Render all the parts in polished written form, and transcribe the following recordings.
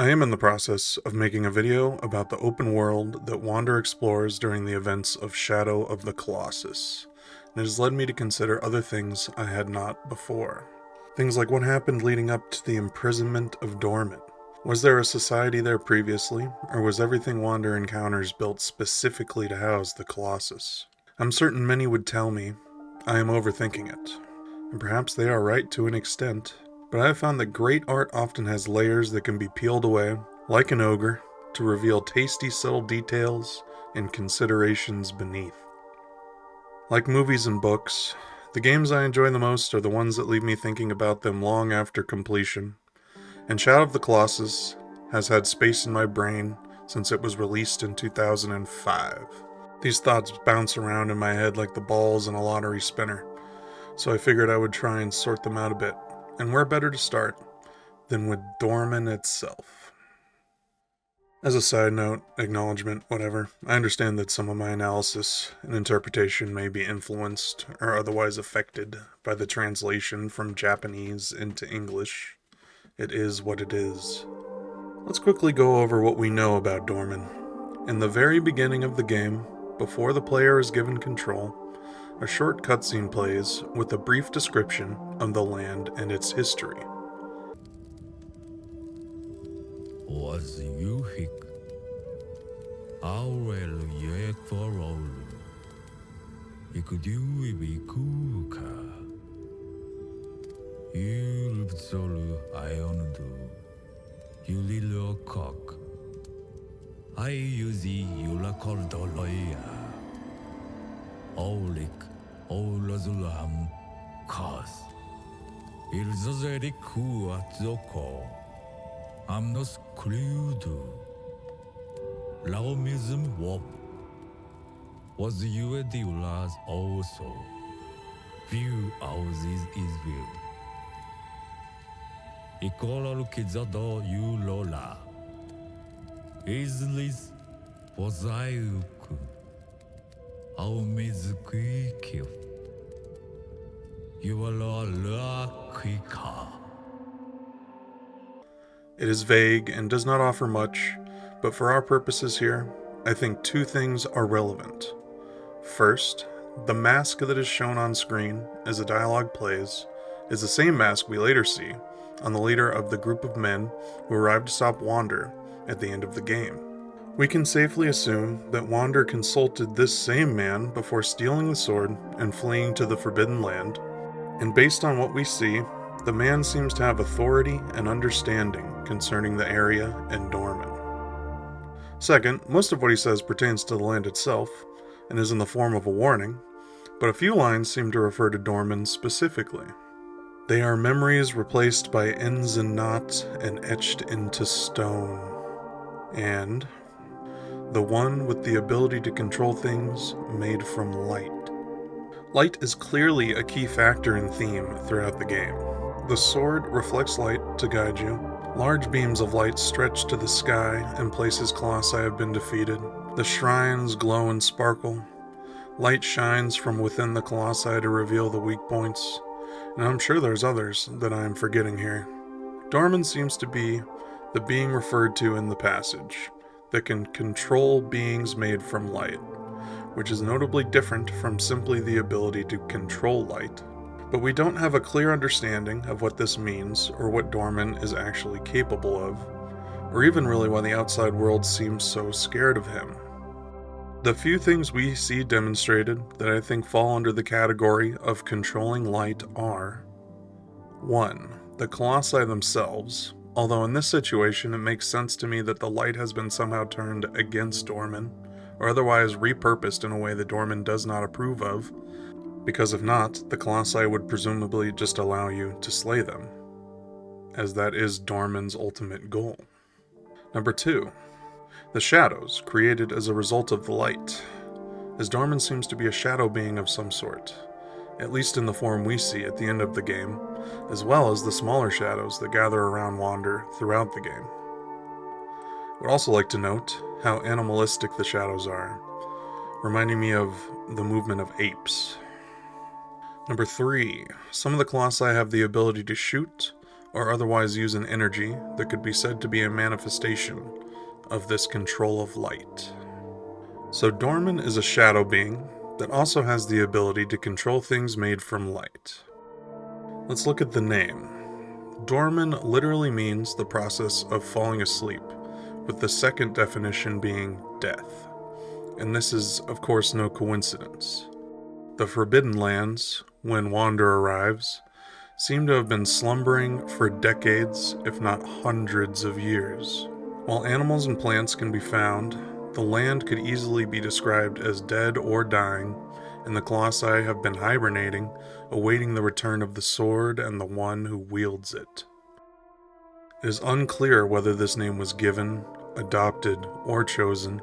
I am in the process of making a video about the open world that Wander explores during the events of Shadow of the Colossus, and it has led me to consider other things I had not before. Things like what happened leading up to the imprisonment of Dormin. Was there a society there previously, or was everything Wander encounters built specifically to house the Colossus? I'm certain many would tell me I am overthinking it, and perhaps they are right to an extent. But I have found that great art often has layers that can be peeled away, like an ogre, to reveal tasty subtle details and considerations beneath. Like movies and books, the games I enjoy the most are the ones that leave me thinking about them long after completion, and Shadow of the Colossus has had space in my brain since it was released in 2005. These thoughts bounce around in my head like the balls in a lottery spinner, so I figured I would try and sort them out a bit. And where better to start than with Dormin itself? As a side note, acknowledgement, whatever, I understand that some of my analysis and interpretation may be influenced or otherwise affected by the translation from Japanese into English. It is what it is. Let's quickly go over what we know about Dormin. In the very beginning of the game, before the player is given control, a short cutscene plays with a brief description of the land and its history. Was you hick? Aurel yek for all. Ikudu ibikuka. Yulbzolu iondu. Yulilo cock. I usi yulakordoloya. Aulik. Olazulam Kas Ilzozeriku Atzoko Amnos Kludu Laomism Wop was you a Diulas also View houses is view Ikola Kizado you Lola Islis Pozaiuku Aumizukikyo It is vague and does not offer much, but for our purposes here, I think two things are relevant. First, the mask that is shown on screen as the dialogue plays is the same mask we later see on the leader of the group of men who arrive to stop Wander at the end of the game. We can safely assume that Wander consulted this same man before stealing the sword and fleeing to the Forbidden Land, and based on what we see, the man seems to have authority and understanding concerning the area and Dormin. Second, most of what he says pertains to the land itself, and is in the form of a warning, but a few lines seem to refer to Dormin specifically. They are memories replaced by ends and knots and etched into stone. And the one with the ability to control things made from light. Light is clearly a key factor in theme throughout the game. The sword reflects light to guide you. Large beams of light stretch to the sky in places Colossi have been defeated. The shrines glow and sparkle. Light shines from within the Colossi to reveal the weak points. And I'm sure there's others that I am forgetting here. Dormin seems to be the being referred to in the passage that can control beings made from light, which is notably different from simply the ability to control light. But we don't have a clear understanding of what this means or what Dormin is actually capable of, or even really why the outside world seems so scared of him. The few things we see demonstrated that I think fall under the category of controlling light are: 1. The Colossi themselves. Although in this situation it makes sense to me that the light has been somehow turned against Dormin, or otherwise repurposed in a way that Dormin does not approve of, because if not, the Colossi would presumably just allow you to slay them, as that is Dormin's ultimate goal. Number 2. The shadows created as a result of the light, as Dormin seems to be a shadow being of some sort, at least in the form we see at the end of the game, as well as the smaller shadows that gather around Wander throughout the game. I would also like to note how animalistic the shadows are, reminding me of the movement of apes. Number 3. Some of the Colossi have the ability to shoot, or otherwise use an energy that could be said to be a manifestation of this control of light. So Dormin is a shadow being that also has the ability to control things made from light. Let's look at the name. Dormin literally means the process of falling asleep, with the second definition being death. And this is, of course, no coincidence. The Forbidden Lands, when Wander arrives, seem to have been slumbering for decades, if not hundreds of years. While animals and plants can be found, the land could easily be described as dead or dying, and the Colossi have been hibernating, awaiting the return of the sword and the one who wields it. It is unclear whether this name was given, adopted, or chosen,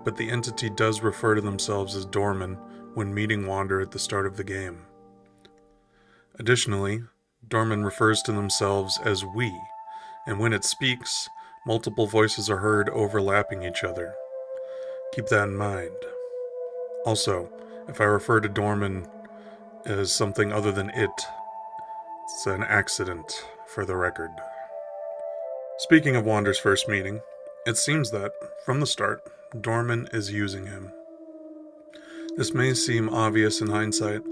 but the entity does refer to themselves as Dormin when meeting Wander at the start of the game. Additionally, Dormin refers to themselves as we, and when it speaks, multiple voices are heard overlapping each other. Keep that in mind. Also, if I refer to Dormin as something other than it's an accident, for the record. Speaking of Wander's first meeting, it seems that, from the start, Dormin is using him. This may seem obvious in hindsight,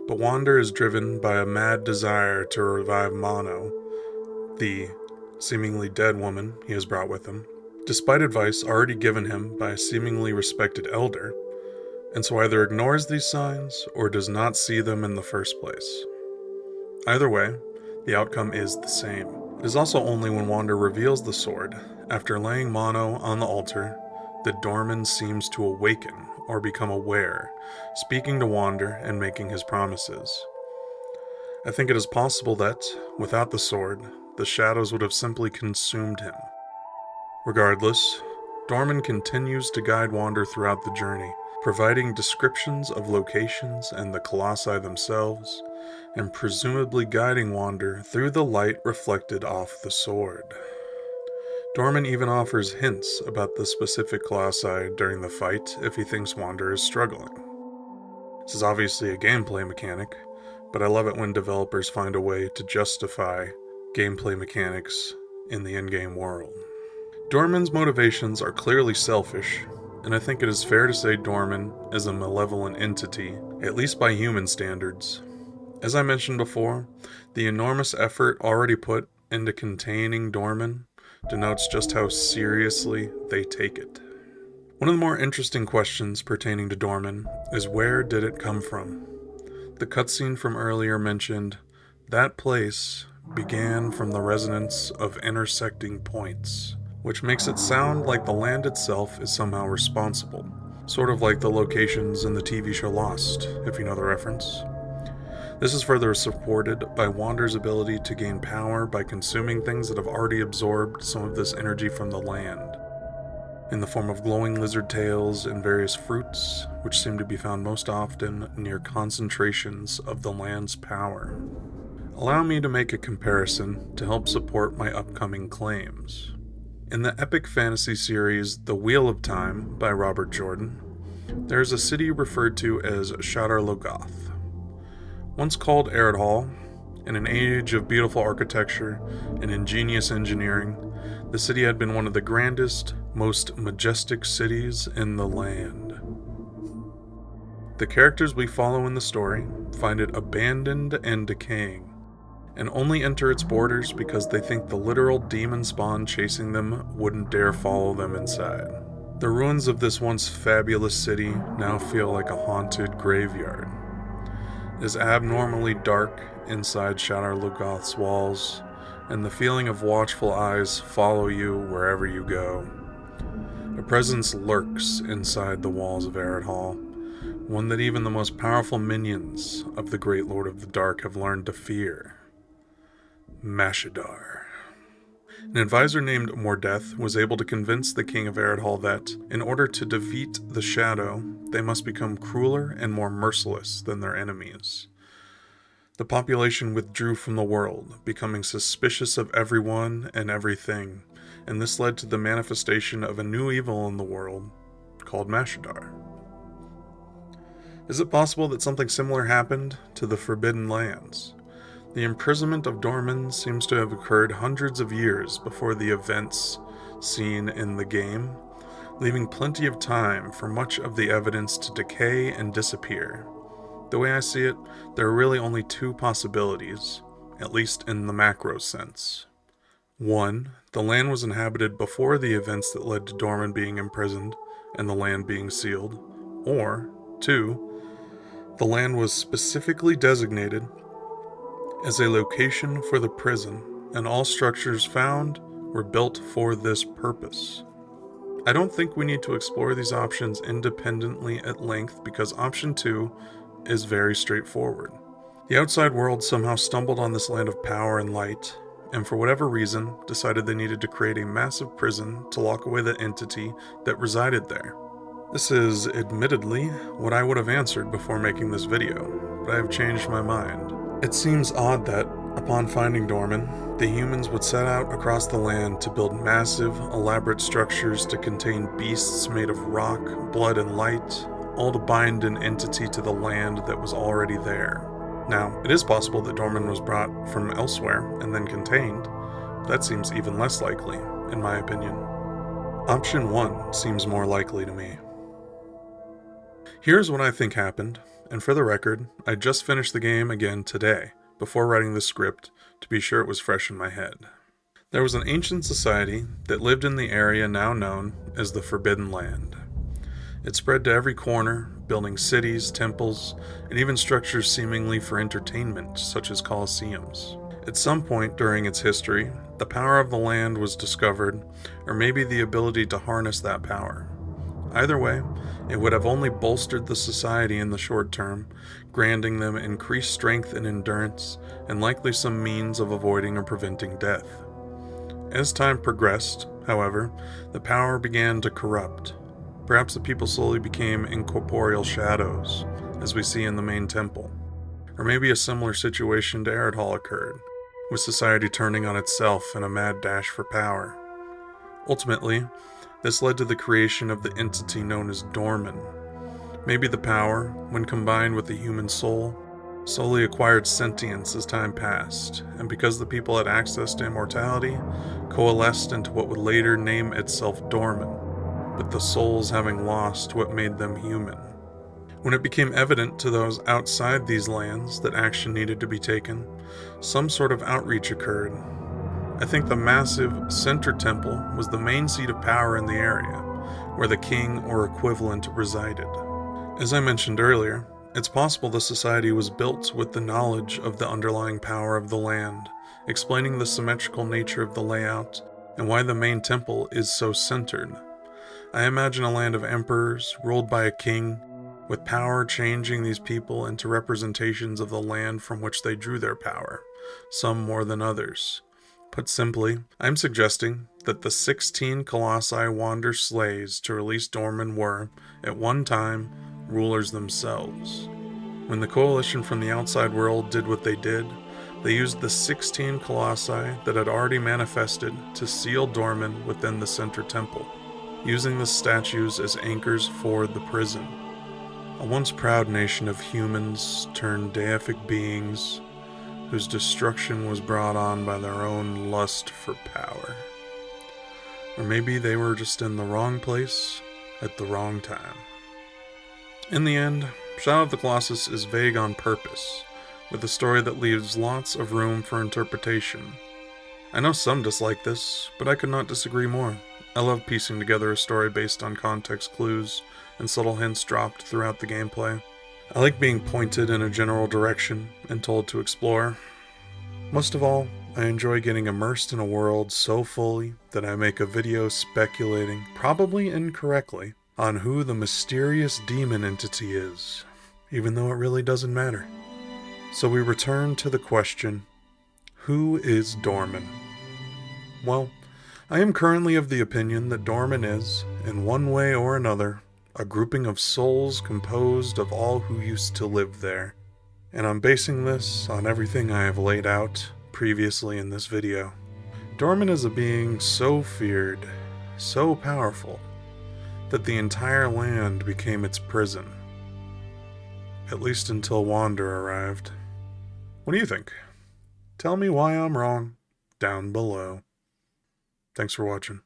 but Wander is driven by a mad desire to revive Mono, the seemingly dead woman he has brought with him, despite advice already given him by a seemingly respected elder, and so either ignores these signs or does not see them in the first place. Either way, the outcome is the same. It is also only when Wander reveals the sword, after laying Mono on the altar, that Dormin seems to awaken or become aware, speaking to Wander and making his promises. I think it is possible that, without the sword, the shadows would have simply consumed him. Regardless, Dormin continues to guide Wander throughout the journey, providing descriptions of locations and the Colossi themselves, and presumably guiding Wander through the light reflected off the sword. Dormin even offers hints about the specific Colossi during the fight if he thinks Wander is struggling. This is obviously a gameplay mechanic, but I love it when developers find a way to justify gameplay mechanics in the in-game world. Dormin's motivations are clearly selfish, and I think it is fair to say Dormin is a malevolent entity, at least by human standards. As I mentioned before, the enormous effort already put into containing Dormin denotes just how seriously they take it. One of the more interesting questions pertaining to Dormin is where did it come from? The cutscene from earlier mentioned that place began from the resonance of intersecting points, which makes it sound like the land itself is somehow responsible, sort of like the locations in the TV show Lost, if you know the reference. This is further supported by Wander's ability to gain power by consuming things that have already absorbed some of this energy from the land, in the form of glowing lizard tails and various fruits, which seem to be found most often near concentrations of the land's power. Allow me to make a comparison to help support my upcoming claims. In the epic fantasy series The Wheel of Time by Robert Jordan, there is a city referred to as Shadar Logoth. Once called Eredhall, in an age of beautiful architecture and ingenious engineering, the city had been one of the grandest, most majestic cities in the land. The characters we follow in the story find it abandoned and decaying, and only enter its borders because they think the literal demon spawn chasing them wouldn't dare follow them inside. The ruins of this once fabulous city now feel like a haunted graveyard. It is abnormally dark inside Shadar Logoth's walls, and the feeling of watchful eyes follow you wherever you go. A presence lurks inside the walls of Eredhall, one that even the most powerful minions of the Great Lord of the Dark have learned to fear. Mashadar. An advisor named Mordeth was able to convince the king of Eredhall that, in order to defeat the Shadow, they must become crueler and more merciless than their enemies. The population withdrew from the world, becoming suspicious of everyone and everything, and this led to the manifestation of a new evil in the world, called Mashadar. Is it possible that something similar happened to the Forbidden Lands? The imprisonment of Dormin seems to have occurred hundreds of years before the events seen in the game, leaving plenty of time for much of the evidence to decay and disappear. The way I see it, there are really only two possibilities, at least in the macro sense. One, the land was inhabited before the events that led to Dormin being imprisoned and the land being sealed. Or, two, the land was specifically designated as a location for the prison, and all structures found were built for this purpose. I don't think we need to explore these options independently at length because option 2 is very straightforward. The outside world somehow stumbled on this land of power and light, and for whatever reason decided they needed to create a massive prison to lock away the entity that resided there. This is admittedly what I would have answered before making this video, but I have changed my mind. It seems odd that, upon finding Dormin, the humans would set out across the land to build massive, elaborate structures to contain beasts made of rock, blood, and light, all to bind an entity to the land that was already there. Now, it is possible that Dormin was brought from elsewhere and then contained. That seems even less likely, in my opinion. Option 1 seems more likely to me. Here's what I think happened, and for the record, I just finished the game again today, before writing the script, to be sure it was fresh in my head. There was an ancient society that lived in the area now known as the Forbidden Land. It spread to every corner, building cities, temples, and even structures seemingly for entertainment, such as colosseums. At some point during its history, the power of the land was discovered, or maybe the ability to harness that power. Either way, it would have only bolstered the society in the short term, granting them increased strength and endurance, and likely some means of avoiding or preventing death. As time progressed, however, the power began to corrupt. Perhaps the people slowly became incorporeal shadows, as we see in the main temple. Or maybe a similar situation to Eridhall occurred, with society turning on itself in a mad dash for power. Ultimately, this led to the creation of the entity known as Dormin. Maybe the power, when combined with the human soul, slowly acquired sentience as time passed, and because the people had access to immortality, coalesced into what would later name itself Dormin, with the souls having lost what made them human. When it became evident to those outside these lands that action needed to be taken, some sort of outreach occurred. I think the massive center temple was the main seat of power in the area, where the king or equivalent resided. As I mentioned earlier, it's possible the society was built with the knowledge of the underlying power of the land, explaining the symmetrical nature of the layout and why the main temple is so centered. I imagine a land of emperors, ruled by a king, with power changing these people into representations of the land from which they drew their power, some more than others. Put simply, I'm suggesting that the 16 Colossi wander slaves to release Dormin were, at one time, rulers themselves. When the coalition from the outside world did what they did, they used the 16 Colossi that had already manifested to seal Dormin within the center temple, using the statues as anchors for the prison. A once proud nation of humans turned deific beings whose destruction was brought on by their own lust for power. Or maybe they were just in the wrong place at the wrong time. In the end, Shadow of the Colossus is vague on purpose, with a story that leaves lots of room for interpretation. I know some dislike this, but I could not disagree more. I love piecing together a story based on context clues and subtle hints dropped throughout the gameplay. I like being pointed in a general direction and told to explore. Most of all, I enjoy getting immersed in a world so fully that I make a video speculating, probably incorrectly, on who the mysterious demon entity is, even though it really doesn't matter. So we return to the question, who is Dormin? Well, I am currently of the opinion that Dormin is, in one way or another, a grouping of souls composed of all who used to live there. And I'm basing this on everything I have laid out previously in this video. Dormin is a being so feared, so powerful, that the entire land became its prison. At least until Wander arrived. What do you think? Tell me why I'm wrong down below. Thanks for watching.